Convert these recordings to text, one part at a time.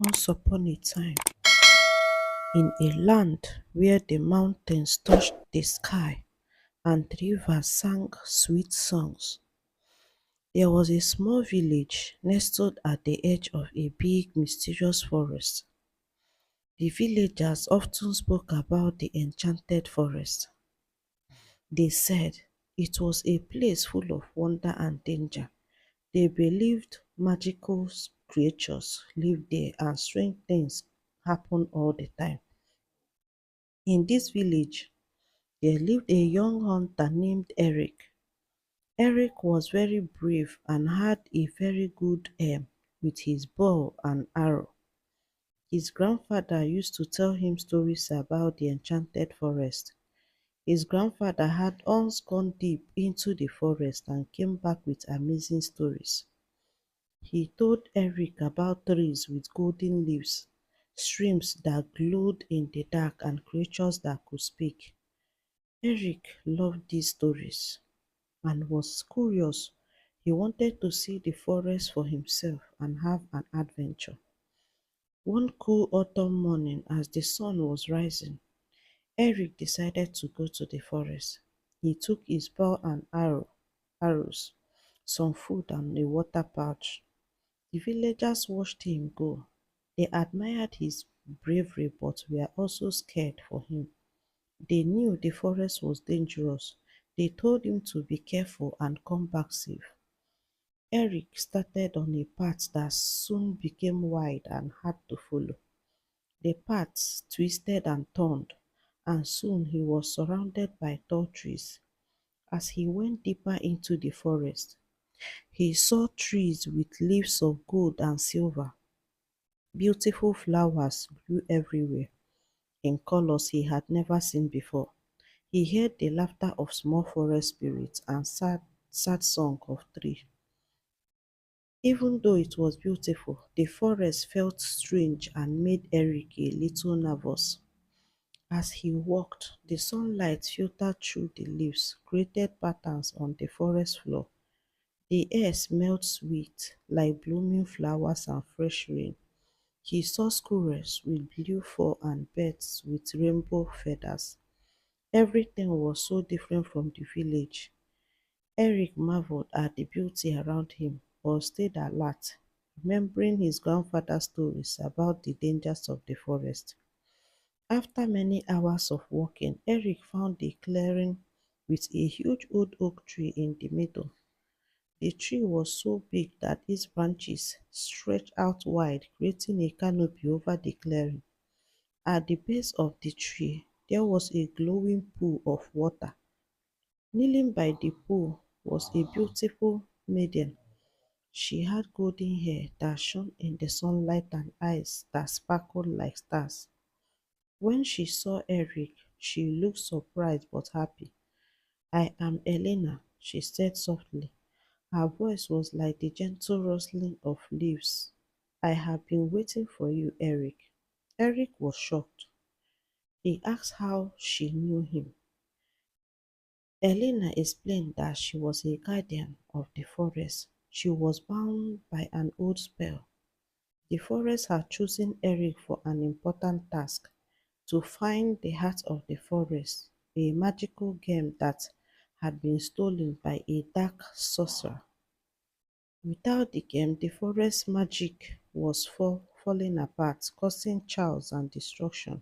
Once upon a time, in a land where the mountains touched the sky and rivers sang sweet songs, there was a small village nestled at the edge of a big, mysterious forest. The villagers often spoke about the enchanted forest. They said it was a place full of wonder and danger. They believed magical creatures lived there and strange things happened all the time. In this village, there lived a young hunter named Eric. Eric was very brave and had a very good aim with his bow and arrow. His grandfather used to tell him stories about the enchanted forest. His grandfather had once gone deep into the forest and came back with amazing stories. He told Eric about trees with golden leaves, streams that glowed in the dark, and creatures that could speak. Eric loved these stories and was curious. He wanted to see the forest for himself and have an adventure. One cool autumn morning, as the sun was rising, Eric decided to go to the forest. He took his bow and arrows, some food, and a water pouch. The villagers watched him go. They admired his bravery but were also scared for him. They knew the forest was dangerous. They told him to be careful and come back safe. Eric started on a path that soon became wide and hard to follow. The path twisted and turned, and soon he was surrounded by tall trees. As he went deeper into the forest, he saw trees with leaves of gold and silver. Beautiful flowers grew everywhere in colors he had never seen before. He heard the laughter of small forest spirits and sad song of trees. Even though it was beautiful, the forest felt strange and made Eric a little nervous. As he walked, the sunlight filtered through the leaves, created patterns on the forest floor. The air smelled sweet, like blooming flowers and fresh rain. He saw squirrels with blue fur and birds with rainbow feathers. Everything was so different from the village. Eric marveled at the beauty around him, but stayed alert, remembering his grandfather's stories about the dangers of the forest. After many hours of walking, Eric found a clearing with a huge old oak tree in the middle. The tree was so big that its branches stretched out wide, creating a canopy over the clearing. At the base of the tree, there was a glowing pool of water. Kneeling by the pool was a beautiful maiden. She had golden hair that shone in the sunlight and eyes that sparkled like stars. When she saw Eric, she looked surprised but happy. "I am Elena," she said softly. Her voice was like the gentle rustling of leaves. "I have been waiting for you, Eric." Eric was shocked. He asked how she knew him. Elena explained that she was a guardian of the forest. She was bound by an old spell. The forest had chosen Eric for an important task: to find the heart of the forest, a magical gem that had been stolen by a dark sorcerer. Without the gem, the forest magic was falling apart, causing chaos and destruction.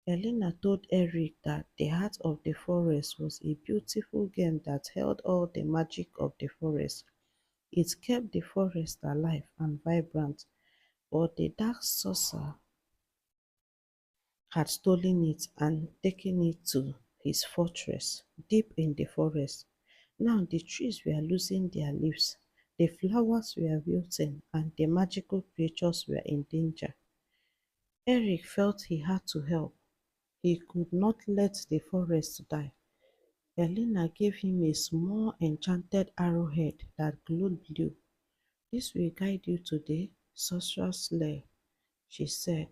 Elena told Eric that the heart of the forest was a beautiful gem that held all the magic of the forest. It kept the forest alive and vibrant, but the dark sorcerer had stolen it and taken it to his fortress deep in the forest. Now the trees were losing their leaves, the flowers were wilting, and the magical creatures were in danger. Eric felt he had to help. He could not let the forest die. Elena gave him a small enchanted arrowhead that glowed blue. "This will guide you to the sorcerer's lair," she said.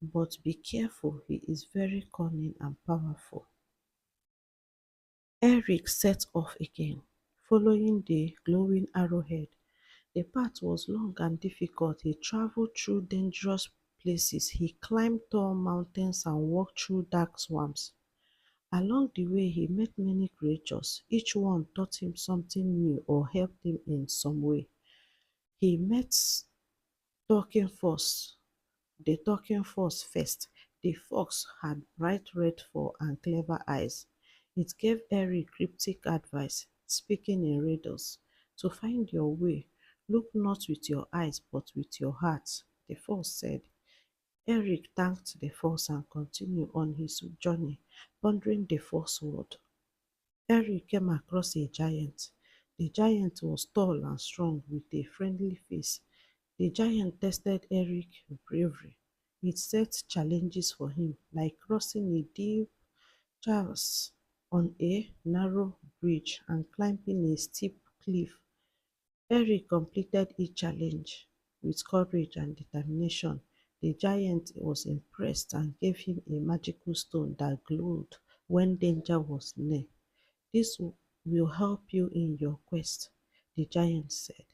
"But be careful, he is very cunning and powerful." Eric set off again, following the glowing arrowhead. The path was long and difficult. He traveled through dangerous places. He climbed tall mountains and walked through dark swamps. Along the way, he met many creatures. Each one taught him something new or helped him in some way. He met talking fox, the talking fox first. The fox had bright red fur and clever eyes. It gave Eric cryptic advice, speaking in riddles. To find your way, look not with your eyes but with your heart, the fox said. Eric thanked the fox and continued on his journey, pondering the fox word. Eric came across a giant. The giant was tall and strong with a friendly face. The giant tested Eric's bravery. It set challenges for him, like crossing a deep chasm on a narrow bridge and climbing a steep cliff. Eric completed each challenge with courage and determination. The giant was impressed and gave him a magical stone that glowed when danger was near. This will help you in your quest, the giant said.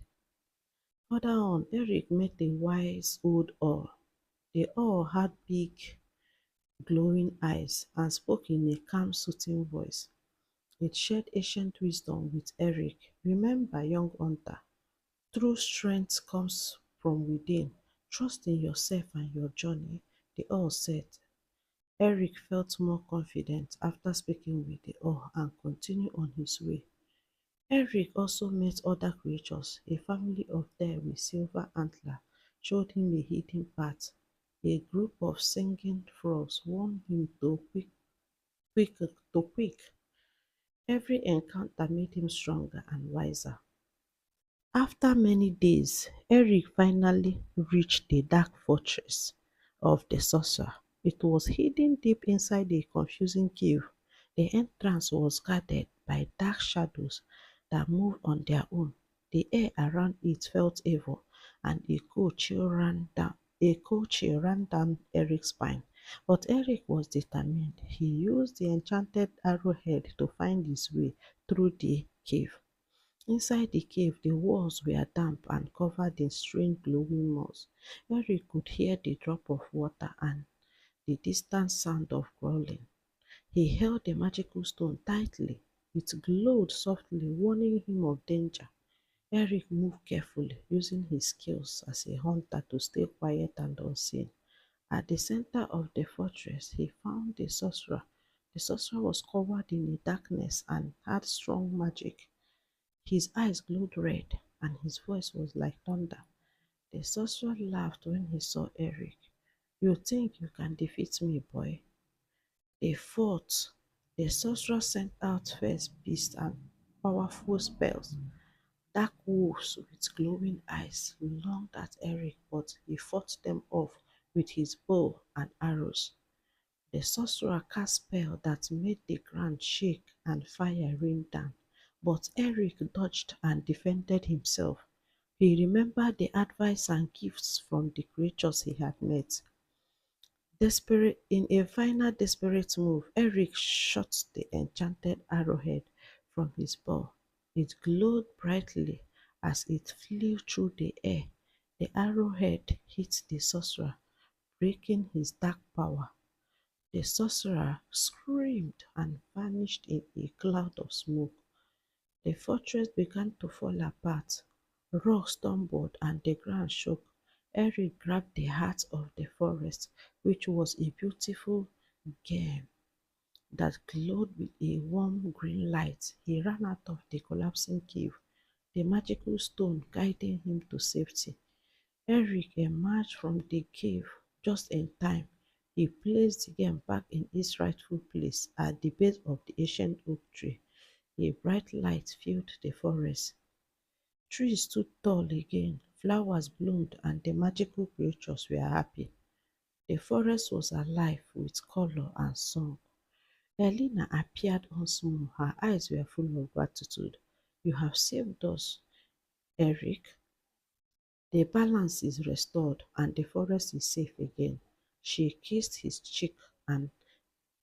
Further on, Eric met a wise old owl. The owl had big, glowing eyes and spoke in a calm, soothing voice. It shared ancient wisdom with Eric. Remember, young hunter, true strength comes from within. Trust in yourself and your journey, the owl said. Eric felt more confident after speaking with the owl and continued on his way. Eric also met other creatures. A family of deer with silver antlers showed him a hidden path. A group of singing frogs warned him to quick. Every encounter made him stronger and wiser. After many days, Eric finally reached the dark fortress of the sorcerer. It was hidden deep inside a confusing cave. The entrance was guarded by dark shadows that moved on their own. The air around it felt evil, and a cold chill ran down Eric's spine. But Eric was determined. He used the enchanted arrowhead to find his way through the cave. Inside the cave, the walls were damp and covered in strange glowing moss. Eric could hear the drop of water and the distant sound of growling. He held the magical stone tightly. It glowed softly, warning him of danger. Eric moved carefully, using his skills as a hunter to stay quiet and unseen. At the center of the fortress, he found the sorcerer. The sorcerer was covered in a darkness and had strong magic. His eyes glowed red, and his voice was like thunder. The sorcerer laughed when he saw Eric. You think you can defeat me, boy? They fought. The sorcerer sent out fierce beasts and powerful spells. Dark wolves with glowing eyes lunged at Eric, but he fought them off with his bow and arrows. The sorcerer cast spells that made the ground shake and fire rain down, but Eric dodged and defended himself. He remembered the advice and gifts from the creatures he had met. Desperate in a final desperate move, Eric shot the enchanted arrowhead from his bow. It glowed brightly as it flew through the air. The arrowhead hit the sorcerer, breaking his dark power. The sorcerer screamed and vanished in a cloud of smoke. The fortress began to fall apart. Rocks tumbled and the ground shook. Eric grabbed the heart of the forest, which was a beautiful gem that glowed with a warm green light. He ran out of the collapsing cave, the magical stone guiding him to safety. Eric emerged from the cave just in time. He placed the gem back in its rightful place at the base of the ancient oak tree. A bright light filled the forest. Trees stood tall again, flowers bloomed, and the magical creatures were happy. The forest was alive with color and song. Elena appeared once more. Her eyes were full of gratitude. You have saved us, Eric. The balance is restored and the forest is safe again. She kissed his cheek and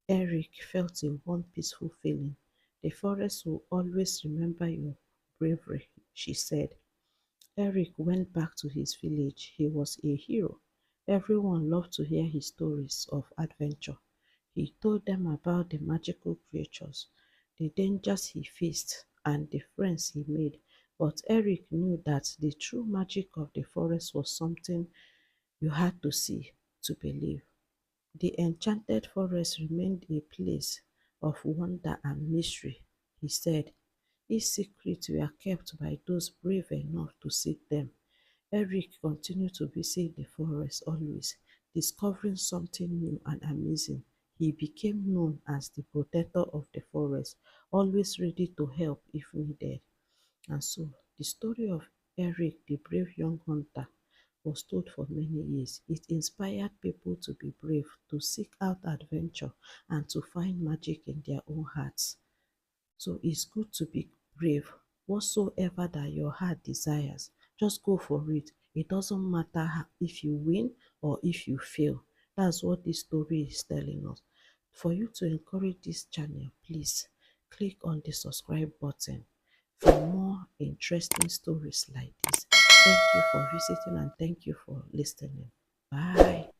Eric felt a warm, peaceful feeling. The forest will always remember your bravery, she said. Eric went back to his village. He was a hero. Everyone loved to hear his stories of adventure. He told them about the magical creatures, the dangers he faced, and the friends he made. But Eric knew that the true magic of the forest was something you had to see to believe. The enchanted forest remained a place of wonder and mystery, he said. Its secrets were kept by those brave enough to seek them. Eric continued to visit the forest always, discovering something new and amazing. He became known as the protector of the forest, always ready to help if needed. And so, the story of Eric, the brave young hunter, was told for many years. It inspired people to be brave, to seek out adventure, and to find magic in their own hearts. So it's good to be brave. Whatsoever that your heart desires, just go for it. It doesn't matter if you win or if you fail. That's what this story is telling us. For you to encourage this channel, please click on the subscribe button for more interesting stories like this. Thank you for visiting and thank you for listening. Bye.